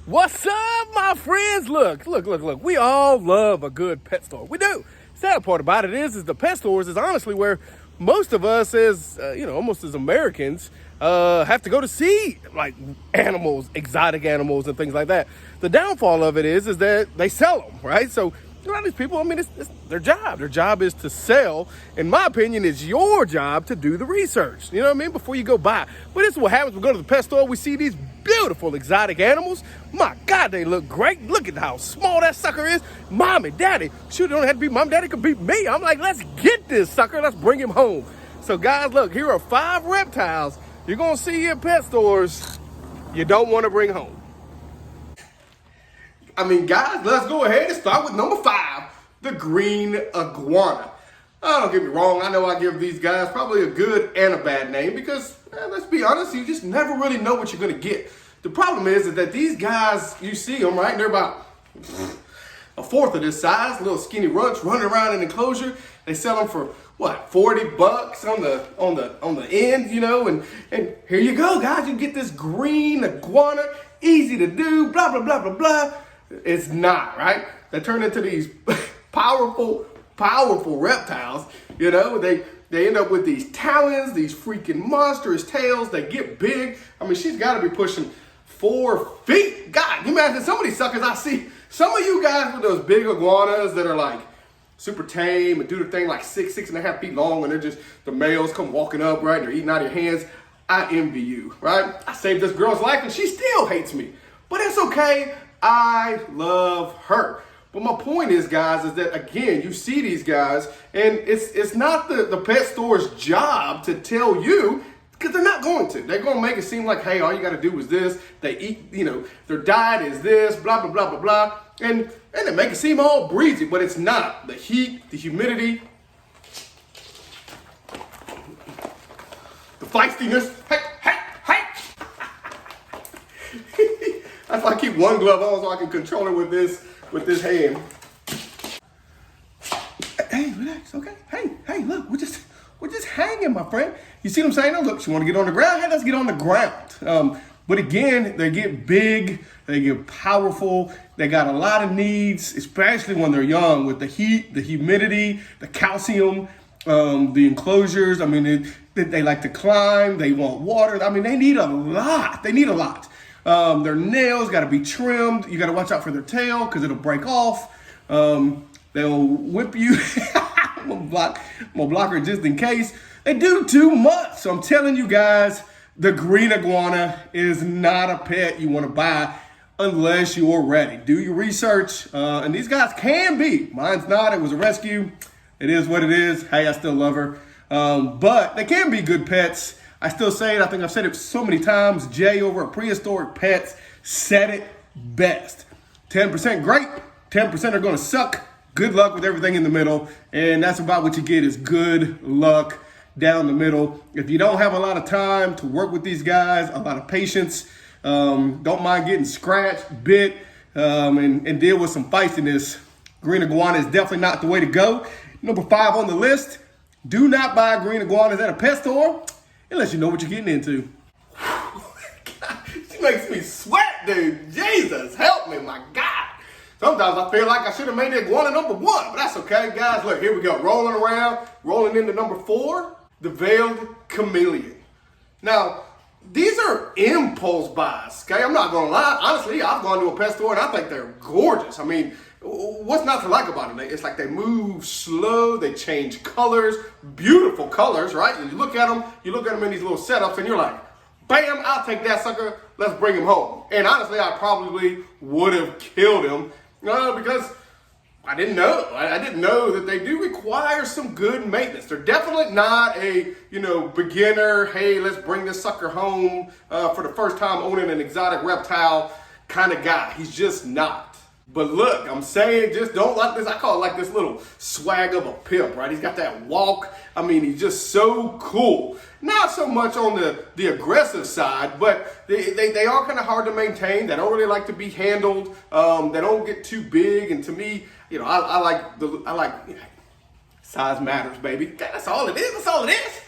What's up, my friends? Look. We all love a good pet store. We do. Sad part about it is the pet stores is honestly where most of us as, almost as Americans, have to go to see like animals, exotic animals and things like that. The downfall of it is that they sell them, right? So a lot of these people, I mean, it's their job. Their job is to sell. In my opinion, it's your job to do the research. You know what I mean? Before you go buy. But this is what happens. We go to the pet store. We see these beautiful exotic animals. My God, they look great. Look at how small that sucker is. Mommy, daddy. Shoot, it don't have to be mom, daddy could be me. I'm like, let's get this sucker. Let's bring him home. So guys, look, here are 5 reptiles you're going to see in pet stores you don't want to bring home. I mean, guys, let's go ahead and start with number 5, the green iguana. Don't get me wrong, I know I give these guys probably a good and a bad name because, let's be honest, you just never really know what you're going to get. The problem is that these guys, you see them, right? They're about a fourth of this size, little skinny runts running around in an enclosure. They sell them for, what, $40 on the end, you know? And here you go, guys. You get this green iguana, easy to do, blah, blah, blah, blah, blah. It's not, right? They turn into these powerful reptiles, you know? They end up with these talons, these freaking monstrous tails. They get big. I mean, she's got to be pushing 4 feet. God, you imagine some of these suckers I see. Some of you guys with those big iguanas that are like super tame and do the thing like 6.5 feet long, and they're just, the males come walking up, right? They're eating out of your hands. I envy you, right? I saved this girl's life and she still hates me. But it's okay. I love her. But my point is, guys, is that, again, you see these guys, and it's not the pet store's job to tell you, because they're not going to. They're going to make it seem like, hey, all you got to do is this. They eat, their diet is this, blah, blah, blah, blah, blah. And they make it seem all breezy, but it's not. The heat, the humidity, the feistiness. Hey. That's why I keep one glove on so I can control it with this hand. Hey, relax, okay? Hey, look, we're just hanging, my friend. You see what I'm saying? Oh, look, you want to get on the ground? Hey, let's get on the ground. But again, they get big, they get powerful, they got a lot of needs, especially when they're young, with the heat, the humidity, the calcium, the enclosures. I mean, they like to climb, they want water. I mean, they need a lot. Their nails got to be trimmed. You got to watch out for their tail because it'll break off. They'll whip you. I'm gonna block her just in case. They do too much. So I'm telling you guys, the green iguana is not a pet you want to buy unless you're ready. Do your research. And these guys can be. Mine's not. It was a rescue. It is what it is. Hey, I still love her. But they can be good pets. I still say it. I think I've said it so many times. Jay over at Prehistoric Pets said it best. 10% great, 10% are going to suck. Good luck with everything in the middle. And that's about what you get, is good luck down the middle. If you don't have a lot of time to work with these guys, a lot of patience, don't mind getting scratched, bit, and deal with some feistiness, green iguana is definitely not the way to go. Number 5 on the list, do not buy green iguanas at a pet store unless you know what you're getting into. She makes me sweat, dude. Jesus, help me, my God. Sometimes I feel like I should have made the iguana number 1, but that's okay, guys. Look, here we go. Rolling into number 4, the veiled chameleon. Now, these are impulse buys, okay? I'm not gonna lie. Honestly, I've gone to a pet store and I think they're gorgeous. I mean, what's not to like about it? It's like they move slow, they change colors, beautiful colors, right? And you look at them in these little setups and you're like, bam, I'll take that sucker, let's bring him home. And honestly, I probably would have killed him because I didn't know. I didn't know that they do require some good maintenance. They're definitely not a, beginner, hey, let's bring this sucker home for the first time owning an exotic reptile kind of guy. He's just not. But look, I'm saying, just don't like this. I call it like this little swag of a pimp, right? He's got that walk. I mean, he's just so cool. Not so much on the aggressive side, but they are kind of hard to maintain. They don't really like to be handled. They don't get too big. And to me, I like size matters, baby. That's all it is. That's all it is.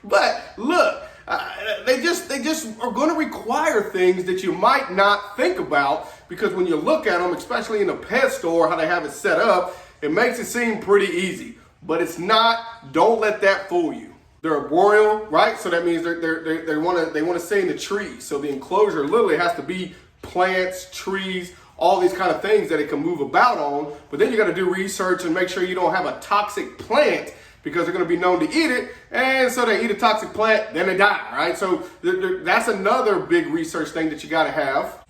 But look, they just are going to require things that you might not think about, because when you look at them, especially in a pet store, how they have it set up, it makes it seem pretty easy, but it's not. Don't let that fool you. They're arboreal, right? So that means they want to stay in the trees. So the enclosure literally has to be plants, trees, all these kind of things that it can move about on. But then you got to do research and make sure you don't have a toxic plant, because they're going to be known to eat it. And so they eat a toxic plant, then they die, right? So that's another big research thing that you got to have.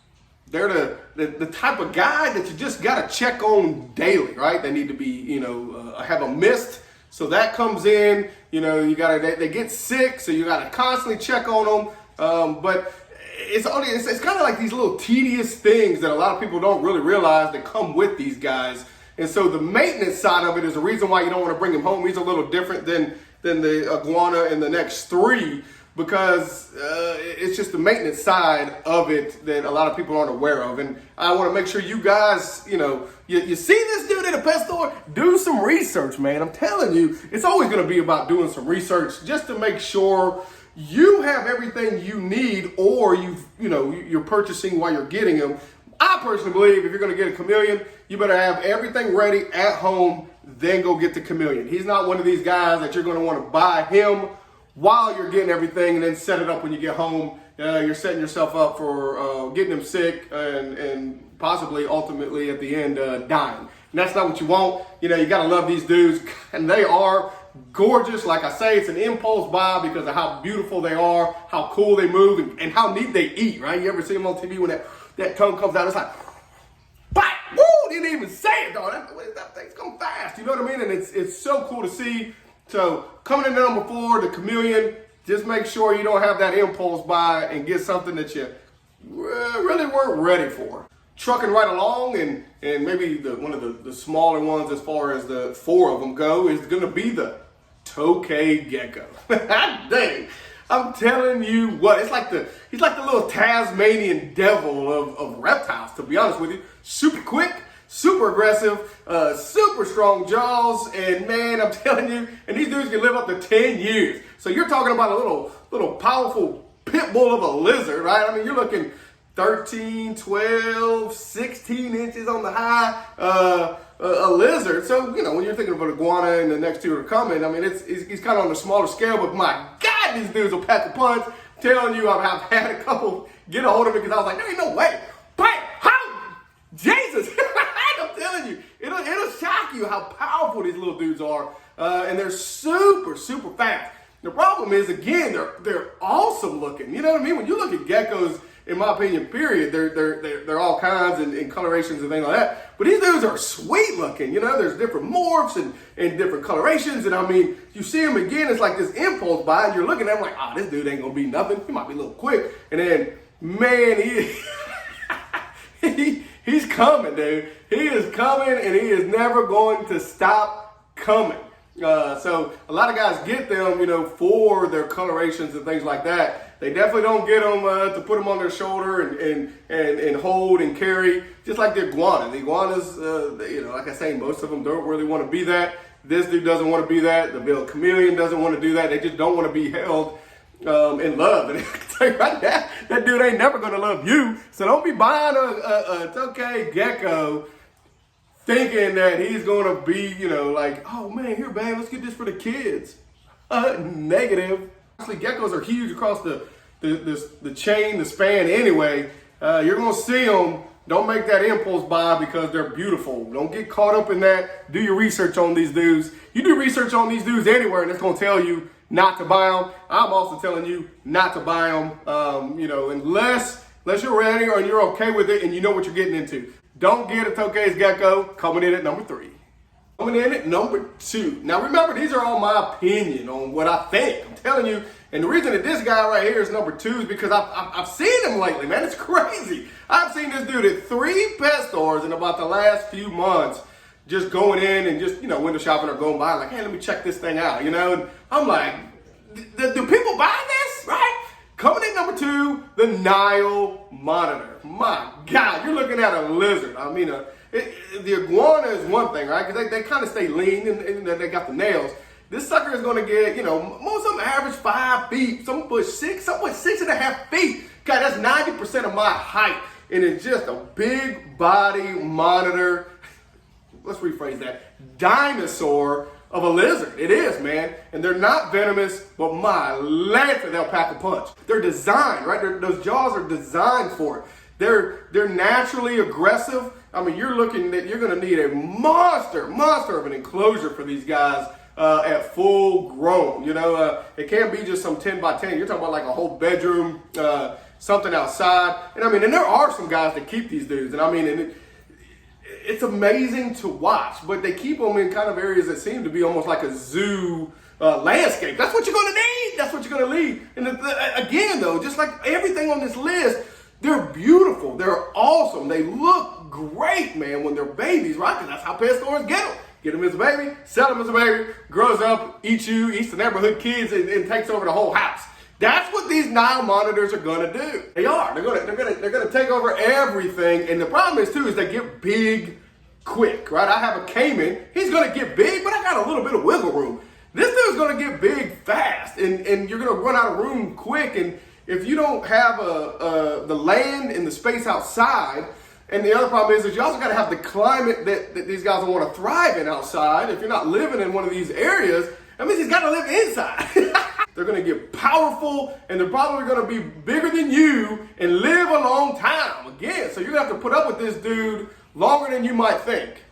They're the type of guy that you just got to check on daily, right? They need to be, have a mist. So that comes in, they get sick, so you got to constantly check on them. But it's kind of like these little tedious things that a lot of people don't really realize that come with these guys. And so the maintenance side of it is the reason why you don't want to bring him home. He's a little different than the iguana and the next three, because it's just the maintenance side of it that a lot of people aren't aware of. And I want to make sure you guys, you see this dude at a pet store, do some research, man. I'm telling you, it's always going to be about doing some research just to make sure you have everything you need, or you're purchasing while you're getting them. I personally believe if you're going to get a chameleon, you better have everything ready at home, then go get the chameleon. He's not one of these guys that you're going to want to buy him while you're getting everything and then set it up when you get home. You're setting yourself up for getting him sick and possibly ultimately at the end dying. And that's not what you want. You got to love these dudes, and they are gorgeous. Like I say, it's an impulse buy because of how beautiful they are, how cool they move, and how neat they eat, right? You ever see them on TV when that tongue comes out, it's like, bite! Woo! Didn't even say it, though. That thing's come fast, you know what I mean? And it's so cool to see. So coming in number 4, the chameleon, just make sure you don't have that impulse buy and get something that you really weren't ready for. Trucking right along, and maybe one of the smaller ones as far as the 4 of them go is going to be the Toke Gecko. Dang. I'm telling you what, he's like the little Tasmanian devil of reptiles, to be honest with you. Super quick, super aggressive, super strong jaws, and man, I'm telling you, and these dudes can live up to 10 years. So you're talking about a little powerful pit bull of a lizard, right? I mean, you're looking 13, 12, 16 inches on the high, a lizard. So, when you're thinking of an iguana and the next 2 are coming, I mean, he's kind of on a smaller scale, but my God, these dudes will pack a punch. I'm telling you, I've had a couple get a hold of me because I was like, there ain't no way. Bam! How? Jesus! I'm telling you, it'll shock you how powerful these little dudes are, and they're super, super fast. The problem is, again, they're awesome looking. You know what I mean? When you look at geckos, in my opinion, period, they're all kinds and colorations and things like that. But these dudes are sweet looking. There's different morphs and different colorations. And I mean, you see them again, it's like this impulse buy, and you're looking at him like, this dude ain't gonna be nothing. He might be a little quick. And then, man, he's coming, dude. He is coming, and he is never going to stop coming. So a lot of guys get them, for their colorations and things like that. They definitely don't get them to put them on their shoulder and hold and carry, just like the iguana. The iguanas, like I say, most of them don't really want to be that. This dude doesn't want to be that. The chameleon doesn't want to do that. They just don't want to be held in love. And I can tell you right now, that dude ain't never going to love you. So don't be buying a Toke Gecko thinking that he's going to be, like, oh man, here, babe, let's get this for the kids. Negative. Actually, geckos are huge across the chain, the span anyway. You're going to see them. Don't make that impulse buy because they're beautiful. Don't get caught up in that. Do your research on these dudes. You do research on these dudes anywhere, and it's going to tell you not to buy them. I'm also telling you not to buy them, unless you're ready or you're okay with it and you know what you're getting into. Don't get a Toke Gecko. Coming in at number 3. Coming in at number 2. Now remember, these are all my opinion on what I think. I'm telling you, and the reason that this guy right here is number 2 is because I've seen him lately, man. It's crazy. I've seen this dude at 3 pet stores in about the last few months, just going in and just, window shopping or going by, like, hey, let me check this thing out, And I'm like, do people buy this, right? Coming in number 2, the Nile Monitor. My God, you're looking at a lizard. I mean, the iguana is one thing, right? Because they kind of stay lean and they got the nails. This sucker is going to get, most of them average 5 feet. Some put 6, some put 6.5 feet. God, that's 90% of my height. And it's just a big body monitor. Let's rephrase that. Dinosaur of a lizard. It is, man. And they're not venomous, but my lantern, they'll pack a punch. They're designed, right? Those jaws are designed for it. They're naturally aggressive. I mean, you're going to need a monster of an enclosure for these guys at full grown. It can't be just some 10 by 10. You're talking about like a whole bedroom, something outside. And and there are some guys that keep these dudes. And it's amazing to watch, but they keep them in kind of areas that seem to be almost like a zoo landscape. That's what you're going to need. That's what you're going to need. And again, though, just like everything on this list, they're beautiful. They're awesome. They look great, man, when they're babies, right? Because that's how pet stores get them. Get them as a baby, sell them as a baby, grows up, eats the neighborhood kids, and takes over the whole house. That's what these Nile monitors are going to do. They are. They're going to take over everything. And the problem is too is they get big quick, right? I have a Cayman. He's going to get big, but I got a little bit of wiggle room. This dude's going to get big fast, and you're going to run out of room quick. And if you don't have the land and the space outside, and the other problem is you also got to have the climate that these guys want to thrive in outside. If you're not living in one of these areas, that means he's got to live inside. They're going to get powerful, and they're probably going to be bigger than you and live a long time. Again, so you're going to have to put up with this dude longer than you might think.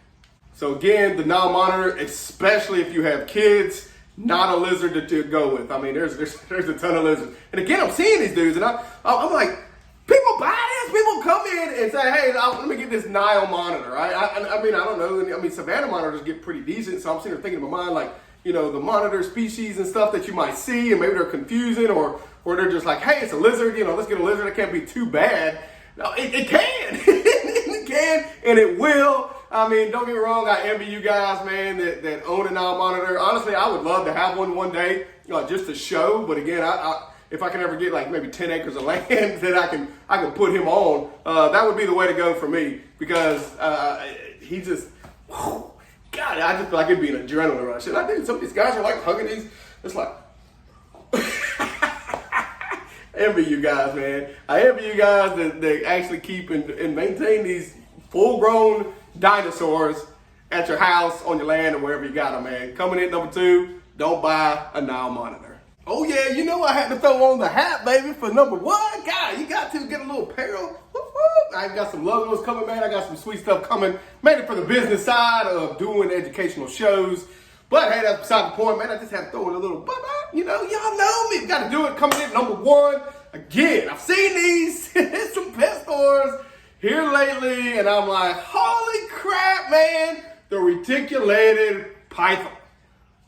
So again, the Nile Monitor, especially if you have kids, not a lizard to go with. There's a ton of lizards. And again, I'm seeing these dudes, and I'm like, people buy this. People come in and say, hey, let me get this Nile Monitor, right? I don't know. Savannah monitors get pretty decent, so I'm sitting there thinking in my mind, like, the monitor species and stuff that you might see, and maybe they're confusing, or they're just like, hey, it's a lizard, let's get a lizard. It can't be too bad. No, it can. It can, and it will. Don't get me wrong, I envy you guys, man, that own a Nile Monitor. Honestly, I would love to have one day, just to show. But again, if I can ever get like maybe 10 acres of land that I can put him on, that would be the way to go for me, because he just, God, I just feel like it'd be an adrenaline rush. And I do. Some of these guys are like hugging these. It's like, envy you guys, man. I envy you guys that actually keep and maintain these full-grown dinosaurs at your house, on your land, or wherever you got them, man. Coming in number 2, don't buy a Nile Monitor. Oh yeah, I had to throw on the hat, baby, for number 1. God, you got to get a little apparel. I got some logos coming, man. I got some sweet stuff coming. Made it for the business side of doing educational shows. But hey, that's beside the point, man. I just had to throw in a little bye-bye. Y'all know me. Got to do it. Coming in number 1. Again, I've seen these in some pet stores here lately, and I'm like, holy crap, man. The Reticulated Python.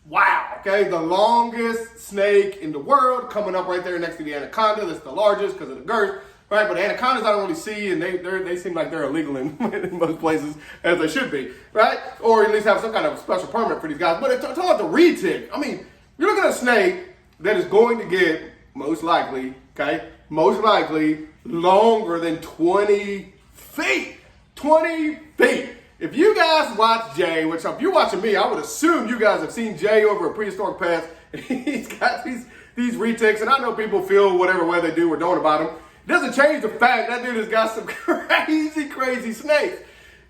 Wow, okay, the longest snake in the world, coming up right there next to the anaconda. That's the largest because of the girth, right? But anacondas I don't really see, and they seem like they're illegal in most places, as they should be, right? Or at least have some kind of special permit for these guys. But talk about the retic. You're looking at a snake that is going to get, most likely, longer than 20 feet. 20 feet. If you guys watch Jay, which if you're watching me, I would assume you guys have seen Jay over at Prehistoric Pets. He's got these retics, and I know people feel whatever way they do or don't about him. It doesn't change the fact that dude has got some crazy snakes.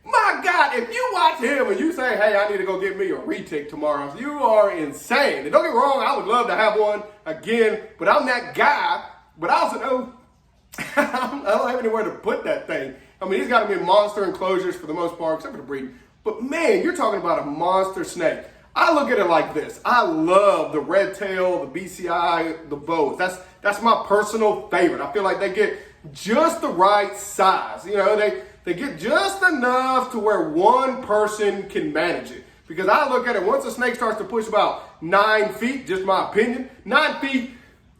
My God, if you watch him and you say, hey, I need to go get me a retic tomorrow, you are insane. And don't get me wrong, I would love to have one again, but I'm that guy. But I also know I don't have anywhere to put that thing. He's got to be in monster enclosures for the most part, except for the breeding. But man, you're talking about a monster snake. I look at it like this. I love the red tail, the BCI, the bows. That's my personal favorite. I feel like they get just the right size. They get just enough to where one person can manage it. Because I look at it, once a snake starts to push about 9 feet, just my opinion, 9 feet,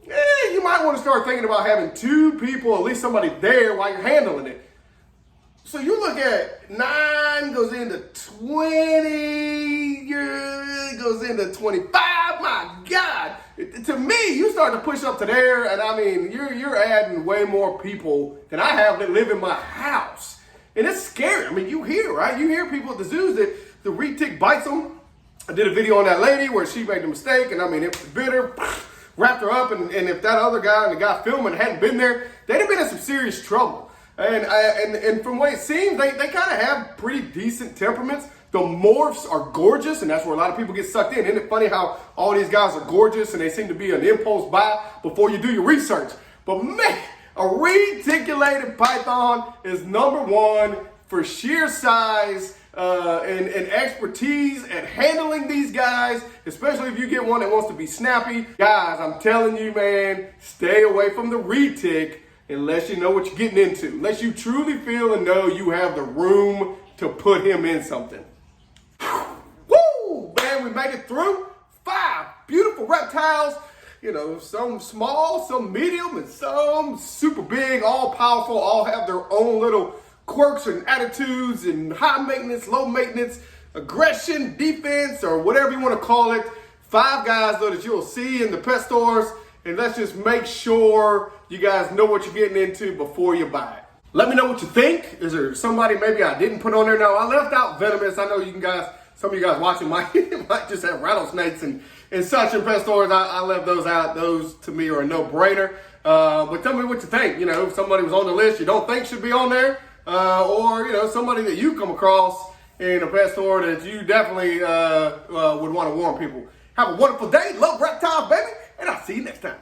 you might want to start thinking about having 2 people, at least somebody there while you're handling it. So you look at 9 goes into 20, goes into 25. My God, to me, you start to push up to there, and you're adding way more people than I have that live in my house, and it's scary. You hear, right? You hear people at the zoos that the retic bites them, I did a video on that lady where she made the mistake, and I mean, it was bitter, wrapped her up, and if that other guy and the guy filming hadn't been there, they'd have been in some serious trouble. And from what it seems, they kind of have pretty decent temperaments. The morphs are gorgeous, and that's where a lot of people get sucked in. Isn't it funny how all these guys are gorgeous and they seem to be an impulse buy before you do your research? But man, a reticulated python is #1 for sheer size and expertise at handling these guys, especially if you get one that wants to be snappy. Guys, I'm telling you, man, stay away from the retic unless you know what you're getting into. Unless you truly feel and know you have the room to put him in something. Woo! Man, we make it through 5 beautiful reptiles. You know, some small, some medium, and some super big, all powerful, all have their own little quirks and attitudes and high maintenance, low maintenance, aggression, defense, or whatever you want to call it. 5 guys, though, that you'll see in the pet stores. And let's just make sure you guys know what you're getting into before you buy it. Let me know what you think. Is there somebody maybe I didn't put on there? No, I left out venomous. I know you guys, some of you guys watching might just have rattlesnakes and such in pet stores. I left those out. Those to me are a no-brainer. But tell me what you think. You know, if somebody was on the list you don't think should be on there, or you know, somebody that you come across in a pet store that you definitely would want to warn people. Have a wonderful day. Love reptiles, baby. And I'll see you next time.